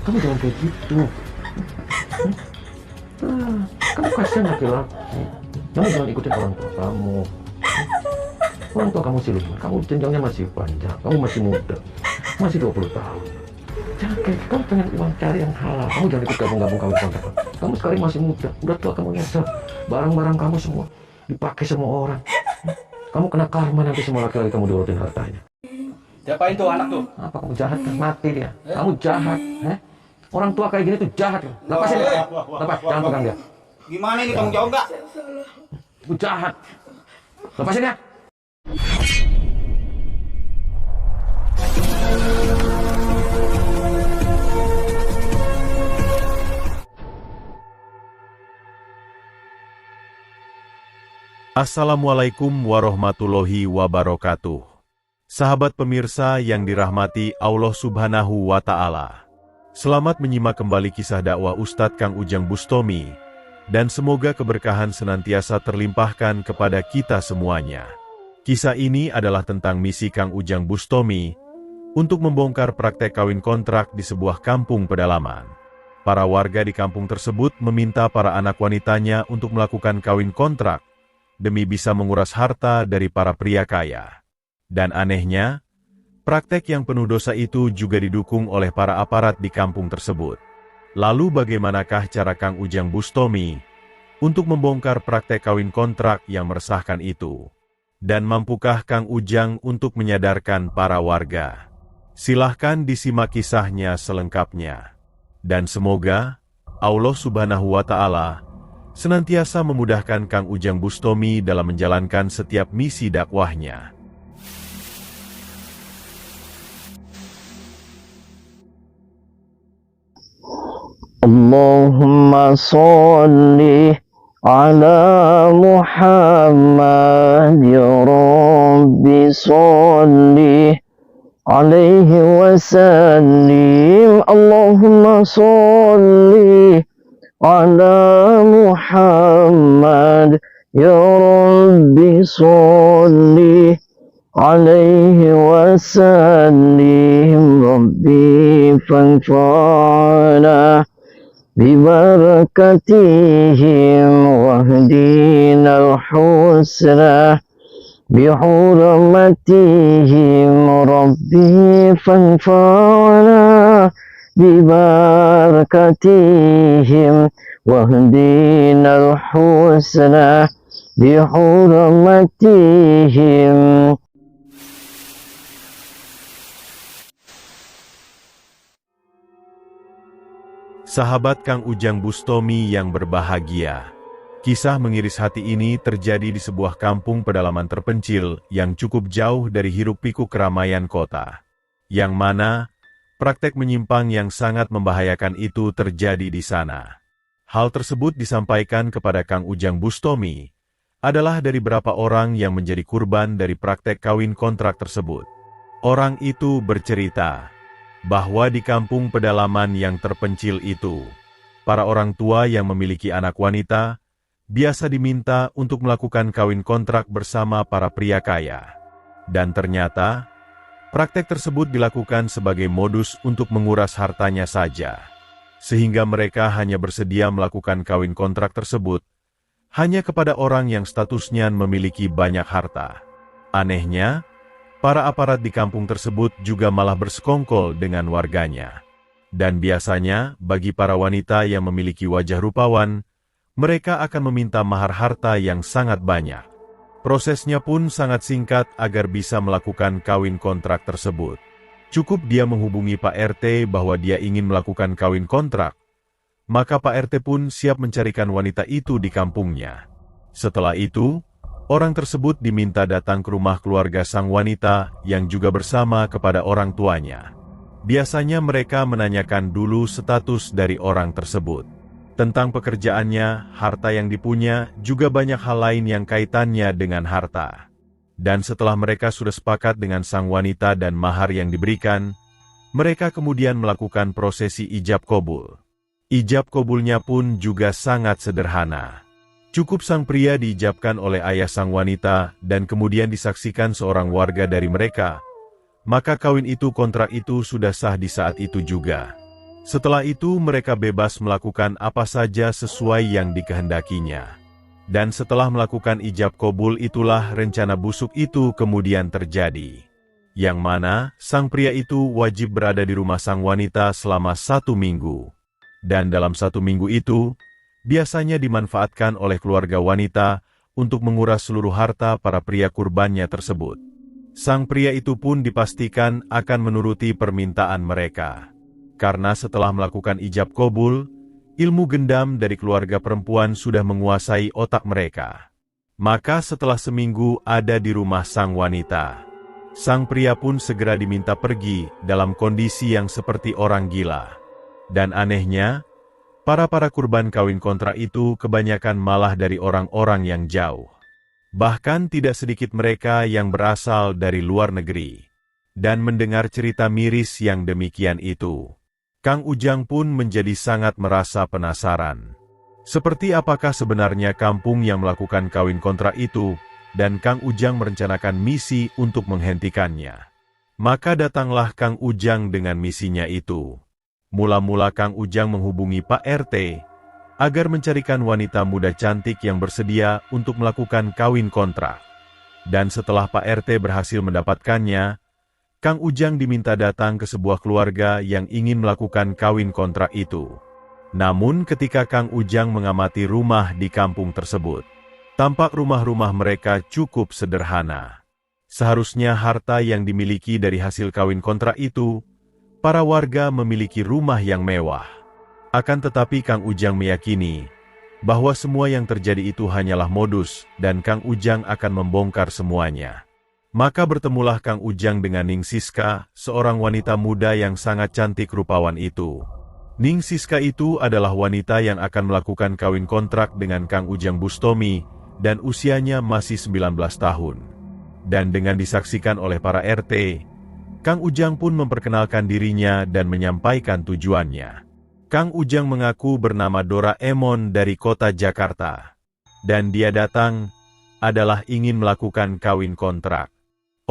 Kamu jangan kayak gitu. Kamu kasihan laki-laki. Kamu jangan ikutin orang tua kamu. Orang tua kamu siluman, kamu jenjangnya masih panjang, kamu masih muda, masih 20 tahun. Jangan kayak gitu. Kamu pengen uang cari yang halal, kamu jangan ikut gabung-gabung kawin kontrak. Kamu sekarang masih muda, udah tua kamu nyesel. Barang-barang kamu semua dipakai semua orang. Kamu kena karma nanti semua laki-laki kamu diurutin hartanya. Diapain tuh anak tuh? Apa kamu jahat kan? Mati dia. Kamu jahat. Orang tua kayak gini tuh jahat. Lepasin dia. Lepas, jangan pegang dia. Gimana ini, tanggung jawab nggak? Itu jahat. Lepasin dia. Assalamualaikum warahmatullahi wabarakatuh. Sahabat pemirsa yang dirahmati Allah Subhanahu wa Ta'ala. Selamat menyimak kembali kisah dakwah Ustadz Kang Ujang Bustomi, dan semoga keberkahan senantiasa terlimpahkan kepada kita semuanya. Kisah ini adalah tentang misi Kang Ujang Bustomi untuk membongkar praktek kawin kontrak di sebuah kampung pedalaman. Para warga di kampung tersebut meminta para anak wanitanya untuk melakukan kawin kontrak demi bisa menguras harta dari para pria kaya. Dan anehnya, praktek yang penuh dosa itu juga didukung oleh para aparat di kampung tersebut. Lalu bagaimanakah cara Kang Ujang Bustomi untuk membongkar praktek kawin kontrak yang meresahkan itu? Dan mampukah Kang Ujang untuk menyadarkan para warga? Silahkan disimak kisahnya selengkapnya. Dan semoga Allah Subhanahu wa Ta'ala senantiasa memudahkan Kang Ujang Bustomi dalam menjalankan setiap misi dakwahnya. Allahumma sholli ala Muhammad ya Rabbi sholli alaihi wa sallim. Allahumma sholli ala Muhammad ya Rabbi sholli alaihi wa sallim. Rabbi fanfa'na ببركتهم واهدنا الحسنى بحرمتهم ربي فانفعنا ببركتهم واهدنا الحسنى بحرمتهم. Sahabat Kang Ujang Bustomi yang berbahagia, kisah mengiris hati ini terjadi di sebuah kampung pedalaman terpencil yang cukup jauh dari hiruk-pikuk keramaian kota. Yang mana, praktek menyimpang yang sangat membahayakan itu terjadi di sana. Hal tersebut disampaikan kepada Kang Ujang Bustomi, adalah dari beberapa orang yang menjadi kurban dari praktek kawin kontrak tersebut. Orang itu bercerita bahwa di kampung pedalaman yang terpencil itu, para orang tua yang memiliki anak wanita biasa diminta untuk melakukan kawin kontrak bersama para pria kaya. Dan ternyata, praktek tersebut dilakukan sebagai modus untuk menguras hartanya saja. Sehingga mereka hanya bersedia melakukan kawin kontrak tersebut hanya kepada orang yang statusnya memiliki banyak harta. Anehnya, para aparat di kampung tersebut juga malah bersekongkol dengan warganya. Dan biasanya, bagi para wanita yang memiliki wajah rupawan, mereka akan meminta mahar harta yang sangat banyak. Prosesnya pun sangat singkat agar bisa melakukan kawin kontrak tersebut. Cukup dia menghubungi Pak RT bahwa dia ingin melakukan kawin kontrak, maka Pak RT pun siap mencarikan wanita itu di kampungnya. Setelah itu, orang tersebut diminta datang ke rumah keluarga sang wanita yang juga bersama kepada orang tuanya. Biasanya mereka menanyakan dulu status dari orang tersebut. Tentang pekerjaannya, harta yang dipunya, juga banyak hal lain yang kaitannya dengan harta. Dan setelah mereka sudah sepakat dengan sang wanita dan mahar yang diberikan, mereka kemudian melakukan prosesi ijab kabul. Ijab kabulnya pun juga sangat sederhana. Cukup sang pria diijabkan oleh ayah sang wanita dan kemudian disaksikan seorang warga dari mereka, maka kawin itu kontrak itu sudah sah di saat itu juga. Setelah itu mereka bebas melakukan apa saja sesuai yang dikehendakinya. Dan setelah melakukan ijab kabul itulah rencana busuk itu kemudian terjadi. Yang mana sang pria itu wajib berada di rumah sang wanita selama 1 minggu. Dan dalam 1 minggu itu, biasanya dimanfaatkan oleh keluarga wanita untuk menguras seluruh harta para pria kurbannya tersebut. Sang pria itu pun dipastikan akan menuruti permintaan mereka. Karena setelah melakukan ijab kabul, ilmu gendam dari keluarga perempuan sudah menguasai otak mereka. Maka setelah seminggu ada di rumah sang wanita, sang pria pun segera diminta pergi dalam kondisi yang seperti orang gila. Dan anehnya, para kurban kawin kontrak itu kebanyakan malah dari orang-orang yang jauh. Bahkan tidak sedikit mereka yang berasal dari luar negeri. Dan mendengar cerita miris yang demikian itu, Kang Ujang pun menjadi sangat merasa penasaran. Seperti apakah sebenarnya kampung yang melakukan kawin kontrak itu, dan Kang Ujang merencanakan misi untuk menghentikannya. Maka datanglah Kang Ujang dengan misinya itu. Mula-mula Kang Ujang menghubungi Pak RT, agar mencarikan wanita muda cantik yang bersedia untuk melakukan kawin kontrak. Dan setelah Pak RT berhasil mendapatkannya, Kang Ujang diminta datang ke sebuah keluarga yang ingin melakukan kawin kontrak itu. Namun ketika Kang Ujang mengamati rumah di kampung tersebut, tampak rumah-rumah mereka cukup sederhana. Seharusnya harta yang dimiliki dari hasil kawin kontrak itu, para warga memiliki rumah yang mewah. Akan tetapi Kang Ujang meyakini bahwa semua yang terjadi itu hanyalah modus dan Kang Ujang akan membongkar semuanya. Maka bertemulah Kang Ujang dengan Ning Siska, seorang wanita muda yang sangat cantik rupawan itu. Ning Siska itu adalah wanita yang akan melakukan kawin kontrak dengan Kang Ujang Bustomi dan usianya masih 19 tahun. Dan dengan disaksikan oleh para RT, Kang Ujang pun memperkenalkan dirinya dan menyampaikan tujuannya. Kang Ujang mengaku bernama Doraemon dari kota Jakarta. Dan dia datang adalah ingin melakukan kawin kontrak.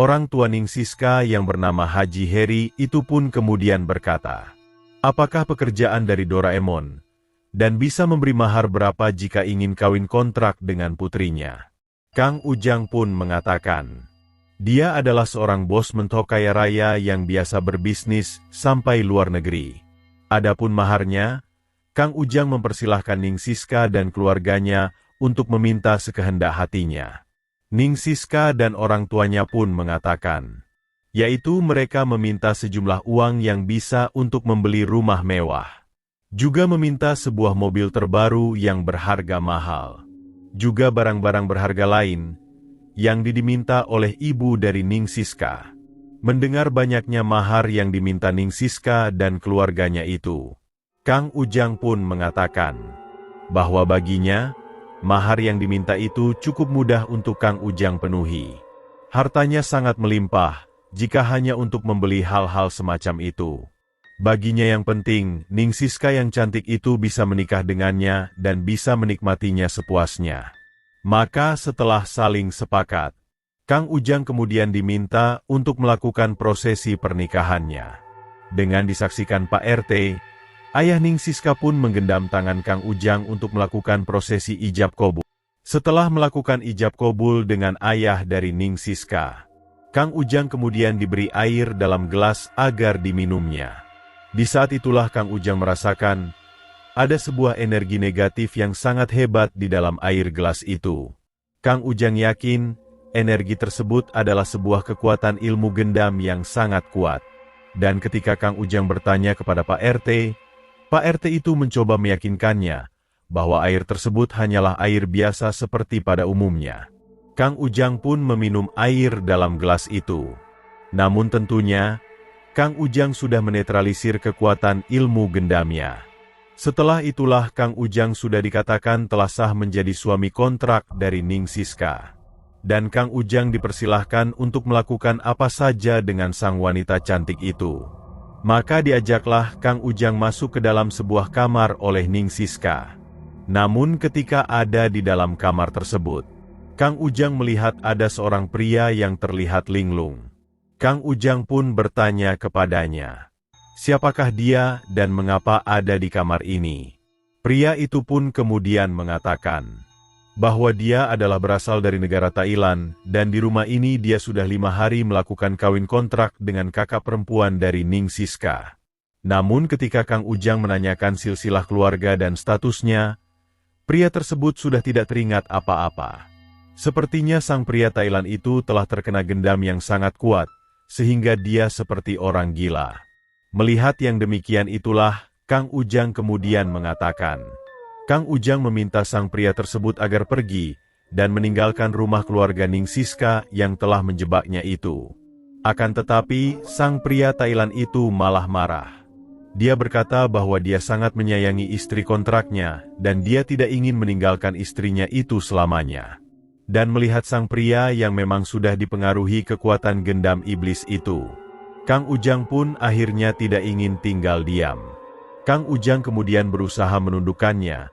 Orang tua Ning Siska yang bernama Haji Heri itu pun kemudian berkata, "Apakah pekerjaan dari Doraemon? Dan bisa memberi mahar berapa jika ingin kawin kontrak dengan putrinya?" Kang Ujang pun mengatakan, dia adalah seorang bos mentok kaya raya yang biasa berbisnis sampai luar negeri. Adapun maharnya, Kang Ujang mempersilahkan Ning Siska dan keluarganya untuk meminta sekehendak hatinya. Ning Siska dan orang tuanya pun mengatakan, yaitu mereka meminta sejumlah uang yang bisa untuk membeli rumah mewah. Juga meminta sebuah mobil terbaru yang berharga mahal. Juga barang-barang berharga lain yang diminta oleh ibu dari Ning Siska. Mendengar banyaknya mahar yang diminta Ning Siska dan keluarganya itu, Kang Ujang pun mengatakan bahwa baginya, mahar yang diminta itu cukup mudah untuk Kang Ujang penuhi. Hartanya sangat melimpah jika hanya untuk membeli hal-hal semacam itu. Baginya yang penting, Ning Siska yang cantik itu bisa menikah dengannya dan bisa menikmatinya sepuasnya. Maka setelah saling sepakat, Kang Ujang kemudian diminta untuk melakukan prosesi pernikahannya. Dengan disaksikan Pak RT, ayah Ning Siska pun menggenggam tangan Kang Ujang untuk melakukan prosesi ijab kabul. Setelah melakukan ijab kabul dengan ayah dari Ning Siska, Kang Ujang kemudian diberi air dalam gelas agar diminumnya. Di saat itulah Kang Ujang merasakan ada sebuah energi negatif yang sangat hebat di dalam air gelas itu. Kang Ujang yakin energi tersebut adalah sebuah kekuatan ilmu gendam yang sangat kuat. Dan ketika Kang Ujang bertanya kepada Pak RT itu mencoba meyakinkannya bahwa air tersebut hanyalah air biasa seperti pada umumnya. Kang Ujang pun meminum air dalam gelas itu. Namun tentunya, Kang Ujang sudah menetralisir kekuatan ilmu gendamnya. Setelah itulah Kang Ujang sudah dikatakan telah sah menjadi suami kontrak dari Ning Siska. Dan Kang Ujang dipersilahkan untuk melakukan apa saja dengan sang wanita cantik itu. Maka diajaklah Kang Ujang masuk ke dalam sebuah kamar oleh Ning Siska. Namun ketika ada di dalam kamar tersebut, Kang Ujang melihat ada seorang pria yang terlihat linglung. Kang Ujang pun bertanya kepadanya, siapakah dia dan mengapa ada di kamar ini. Pria itu pun kemudian mengatakan bahwa dia adalah berasal dari negara Thailand dan di rumah ini dia sudah 5 hari melakukan kawin kontrak dengan kakak perempuan dari Ning Siska. Namun ketika Kang Ujang menanyakan silsilah keluarga dan statusnya, pria tersebut sudah tidak teringat apa-apa. Sepertinya sang pria Thailand itu telah terkena gendam yang sangat kuat, sehingga dia seperti orang gila. Melihat yang demikian itulah, Kang Ujang kemudian mengatakan, Kang Ujang meminta sang pria tersebut agar pergi dan meninggalkan rumah keluarga Ning Siska yang telah menjebaknya itu. Akan tetapi, sang pria Thailand itu malah marah. Dia berkata bahwa dia sangat menyayangi istri kontraknya dan dia tidak ingin meninggalkan istrinya itu selamanya. Dan melihat sang pria yang memang sudah dipengaruhi kekuatan gendam iblis itu, Kang Ujang pun akhirnya tidak ingin tinggal diam. Kang Ujang kemudian berusaha menundukkannya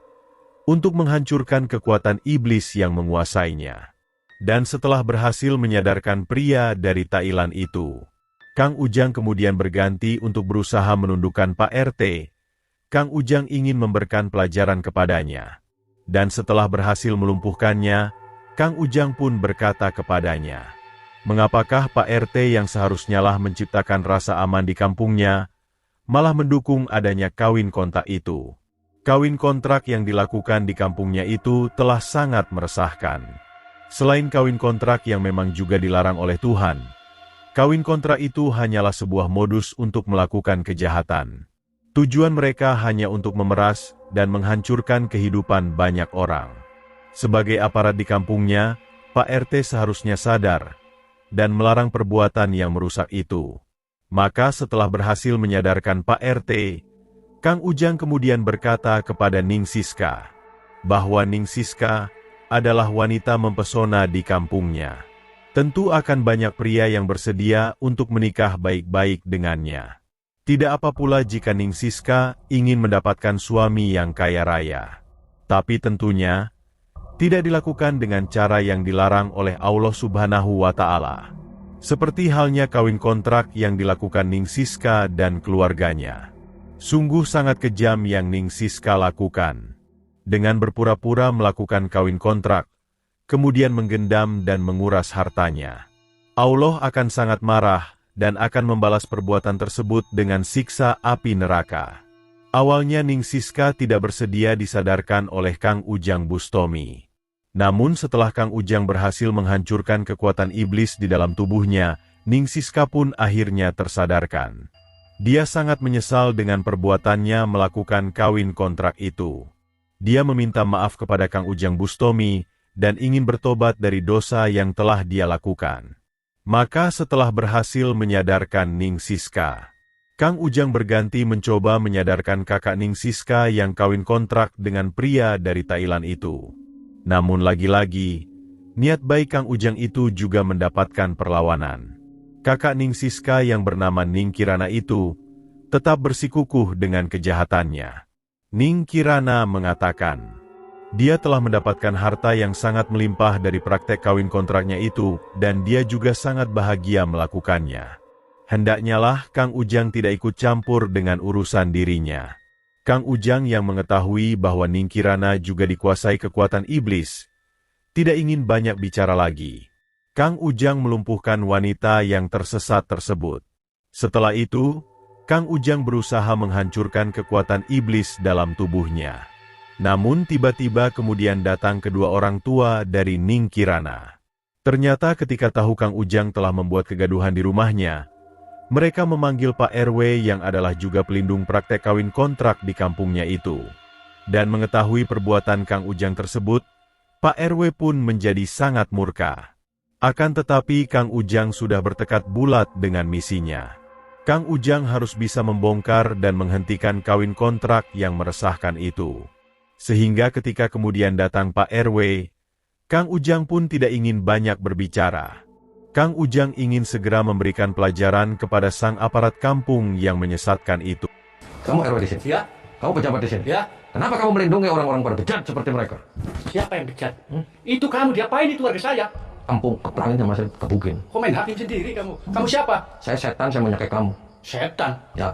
untuk menghancurkan kekuatan iblis yang menguasainya. Dan setelah berhasil menyadarkan pria dari Thailand itu, Kang Ujang kemudian berganti untuk berusaha menundukkan Pak RT. Kang Ujang ingin memberikan pelajaran kepadanya. Dan setelah berhasil melumpuhkannya, Kang Ujang pun berkata kepadanya, mengapakah Pak RT yang seharusnya lah menciptakan rasa aman di kampungnya, malah mendukung adanya kawin kontrak itu. Kawin kontrak yang dilakukan di kampungnya itu telah sangat meresahkan. Selain kawin kontrak yang memang juga dilarang oleh Tuhan, kawin kontrak itu hanyalah sebuah modus untuk melakukan kejahatan. Tujuan mereka hanya untuk memeras dan menghancurkan kehidupan banyak orang. Sebagai aparat di kampungnya, Pak RT seharusnya sadar dan melarang perbuatan yang merusak itu. Maka setelah berhasil menyadarkan Pak RT, Kang Ujang kemudian berkata kepada Ning Siska, bahwa Ning Siska adalah wanita mempesona di kampungnya. Tentu akan banyak pria yang bersedia untuk menikah baik-baik dengannya. Tidak apa pula jika Ning Siska ingin mendapatkan suami yang kaya raya. Tapi tentunya, tidak dilakukan dengan cara yang dilarang oleh Allah Subhanahu wa Ta'ala. Seperti halnya kawin kontrak yang dilakukan Ning Siska dan keluarganya. Sungguh sangat kejam yang Ning Siska lakukan. Dengan berpura-pura melakukan kawin kontrak, kemudian menggendam dan menguras hartanya. Allah akan sangat marah dan akan membalas perbuatan tersebut dengan siksa api neraka. Awalnya Ning Siska tidak bersedia disadarkan oleh Kang Ujang Bustomi. Namun setelah Kang Ujang berhasil menghancurkan kekuatan iblis di dalam tubuhnya, Ning Siska pun akhirnya tersadarkan. Dia sangat menyesal dengan perbuatannya melakukan kawin kontrak itu. Dia meminta maaf kepada Kang Ujang Bustomi dan ingin bertobat dari dosa yang telah dia lakukan. Maka setelah berhasil menyadarkan Ning Siska, Kang Ujang berganti mencoba menyadarkan kakak Ning Siska yang kawin kontrak dengan pria dari Thailand itu. Namun lagi-lagi, niat baik Kang Ujang itu juga mendapatkan perlawanan. Kakak Ning Siska yang bernama Ning Kirana itu tetap bersikukuh dengan kejahatannya. Ning Kirana mengatakan, dia telah mendapatkan harta yang sangat melimpah dari praktek kawin kontraknya itu dan dia juga sangat bahagia melakukannya. Hendaknya lah Kang Ujang tidak ikut campur dengan urusan dirinya. Kang Ujang yang mengetahui bahwa Ning Kirana juga dikuasai kekuatan iblis, tidak ingin banyak bicara lagi. Kang Ujang melumpuhkan wanita yang tersesat tersebut. Setelah itu, Kang Ujang berusaha menghancurkan kekuatan iblis dalam tubuhnya. Namun tiba-tiba kemudian datang kedua orang tua dari Ning Kirana. Ternyata ketika tahu Kang Ujang telah membuat kegaduhan di rumahnya, mereka memanggil Pak RW yang adalah juga pelindung praktek kawin kontrak di kampungnya itu. Dan mengetahui perbuatan Kang Ujang tersebut, Pak RW pun menjadi sangat murka. Akan tetapi Kang Ujang sudah bertekad bulat dengan misinya. Kang Ujang harus bisa membongkar dan menghentikan kawin kontrak yang meresahkan itu. Sehingga ketika kemudian datang Pak RW, Kang Ujang pun tidak ingin banyak berbicara. Kang Ujang ingin segera memberikan pelajaran kepada sang aparat kampung yang menyesatkan itu. Kamu RW di sini? Ya. Kamu pejabat di sini? Ya. Kenapa kamu melindungi orang-orang pada bejat seperti mereka? Siapa yang bejat? Itu kamu, diapain itu warga saya? Kampung keperangin sama saya kebukin. Kok main hakim sendiri kamu? Kamu siapa? Saya setan, saya menyukai kamu. Setan. Ya.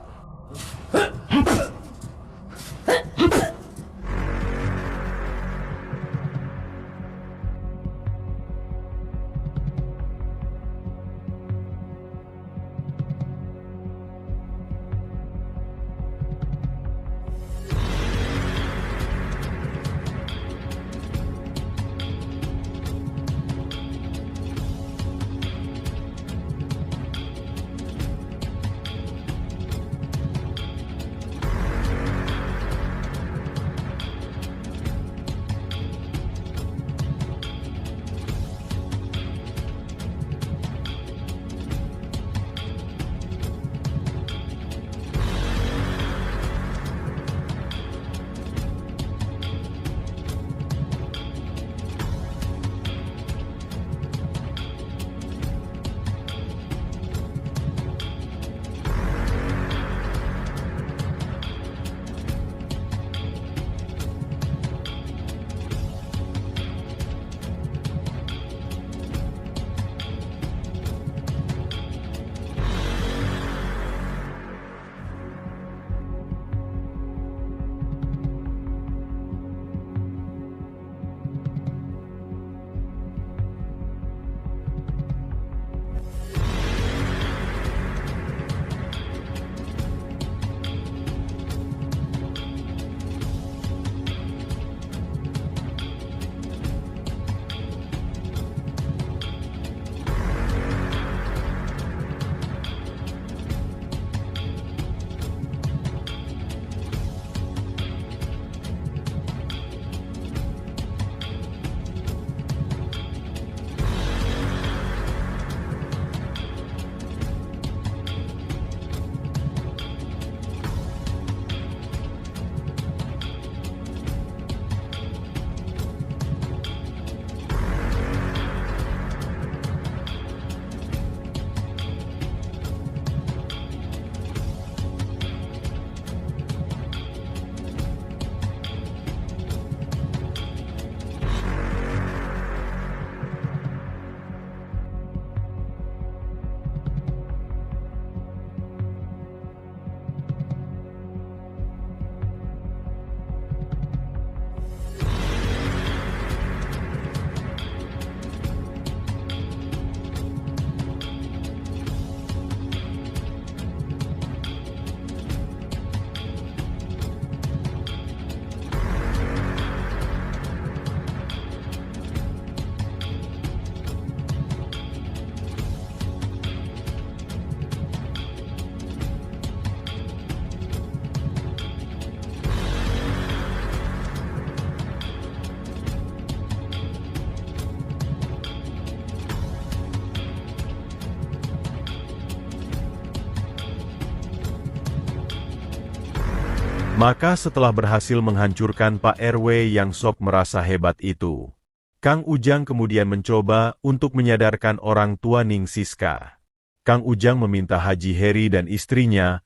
Maka setelah berhasil menghancurkan Pak RW yang sok merasa hebat itu, Kang Ujang kemudian mencoba untuk menyadarkan orang tua Ning Siska. Kang Ujang meminta Haji Heri dan istrinya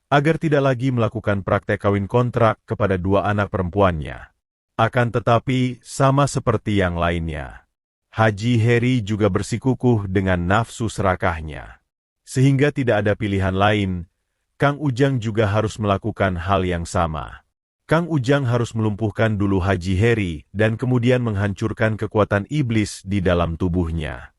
agar tidak lagi melakukan praktek kawin kontrak kepada dua anak perempuannya. Akan tetapi, sama seperti yang lainnya, Haji Heri juga bersikukuh dengan nafsu serakahnya. Sehingga tidak ada pilihan lain, Kang Ujang juga harus melakukan hal yang sama. Kang Ujang harus melumpuhkan dulu Haji Heri dan kemudian menghancurkan kekuatan iblis di dalam tubuhnya.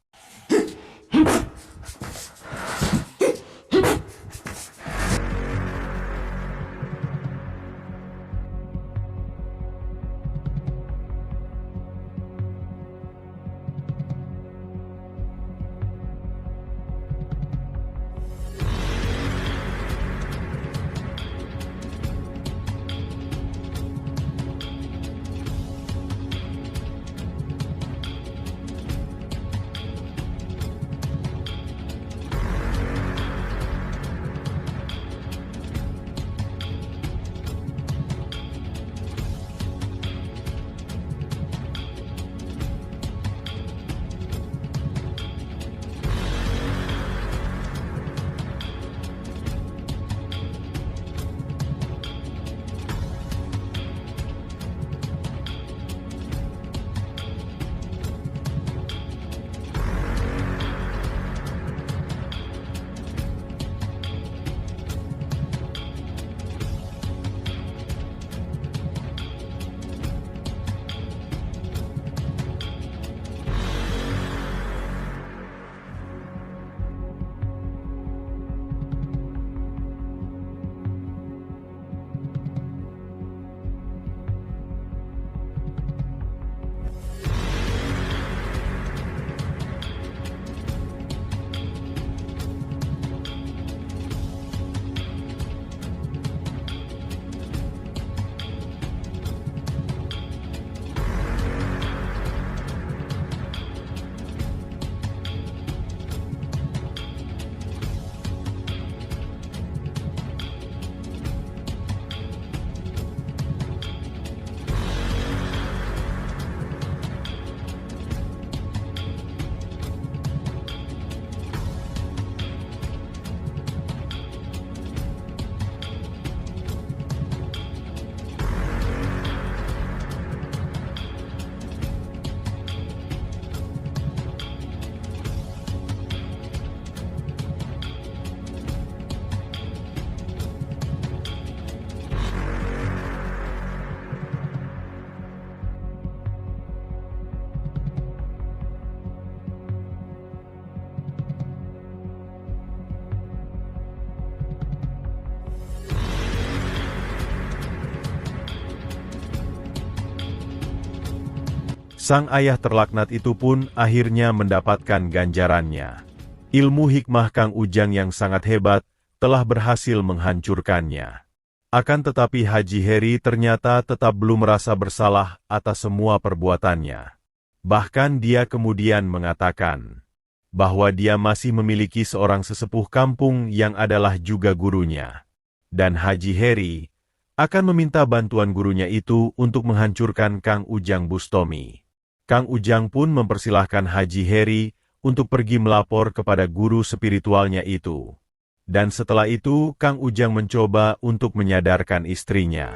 Sang ayah terlaknat itu pun akhirnya mendapatkan ganjarannya. Ilmu hikmah Kang Ujang yang sangat hebat telah berhasil menghancurkannya. Akan tetapi Haji Heri ternyata tetap belum merasa bersalah atas semua perbuatannya. Bahkan dia kemudian mengatakan bahwa dia masih memiliki seorang sesepuh kampung yang adalah juga gurunya. Dan Haji Heri akan meminta bantuan gurunya itu untuk menghancurkan Kang Ujang Bustomi. Kang Ujang pun mempersilahkan Haji Heri untuk pergi melapor kepada guru spiritualnya itu. Dan setelah itu, Kang Ujang mencoba untuk menyadarkan istrinya.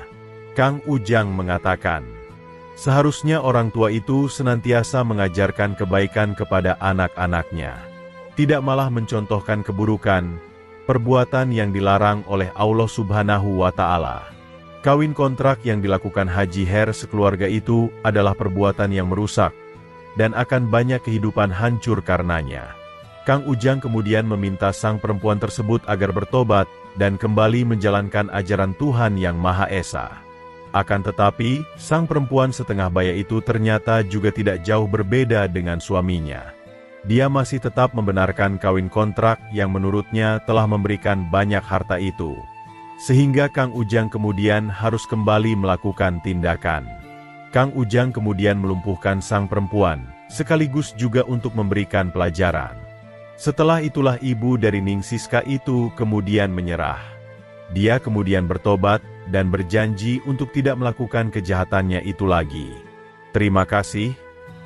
Kang Ujang mengatakan, seharusnya orang tua itu senantiasa mengajarkan kebaikan kepada anak-anaknya. Tidak malah mencontohkan keburukan, perbuatan yang dilarang oleh Allah Subhanahu wa Ta'ala. Kawin kontrak yang dilakukan Haji Her sekeluarga itu adalah perbuatan yang merusak, dan akan banyak kehidupan hancur karenanya. Kang Ujang kemudian meminta sang perempuan tersebut agar bertobat dan kembali menjalankan ajaran Tuhan Yang Maha Esa. Akan tetapi, sang perempuan setengah baya itu ternyata juga tidak jauh berbeda dengan suaminya. Dia masih tetap membenarkan kawin kontrak yang menurutnya telah memberikan banyak harta itu. Sehingga Kang Ujang kemudian harus kembali melakukan tindakan. Kang Ujang kemudian melumpuhkan sang perempuan, sekaligus juga untuk memberikan pelajaran. Setelah itulah ibu dari Ning Siska itu kemudian menyerah. Dia kemudian bertobat dan berjanji untuk tidak melakukan kejahatannya itu lagi. Terima kasih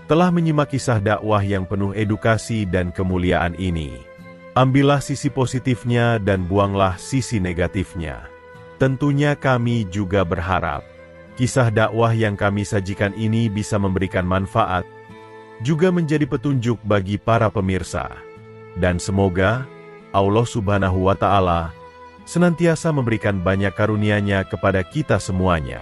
telah menyimak kisah dakwah yang penuh edukasi dan kemuliaan ini. Ambillah sisi positifnya dan buanglah sisi negatifnya. Tentunya kami juga berharap kisah dakwah yang kami sajikan ini bisa memberikan manfaat, juga menjadi petunjuk bagi para pemirsa. Dan semoga Allah Subhanahu wa Ta'ala senantiasa memberikan banyak karunia-Nya kepada kita semuanya.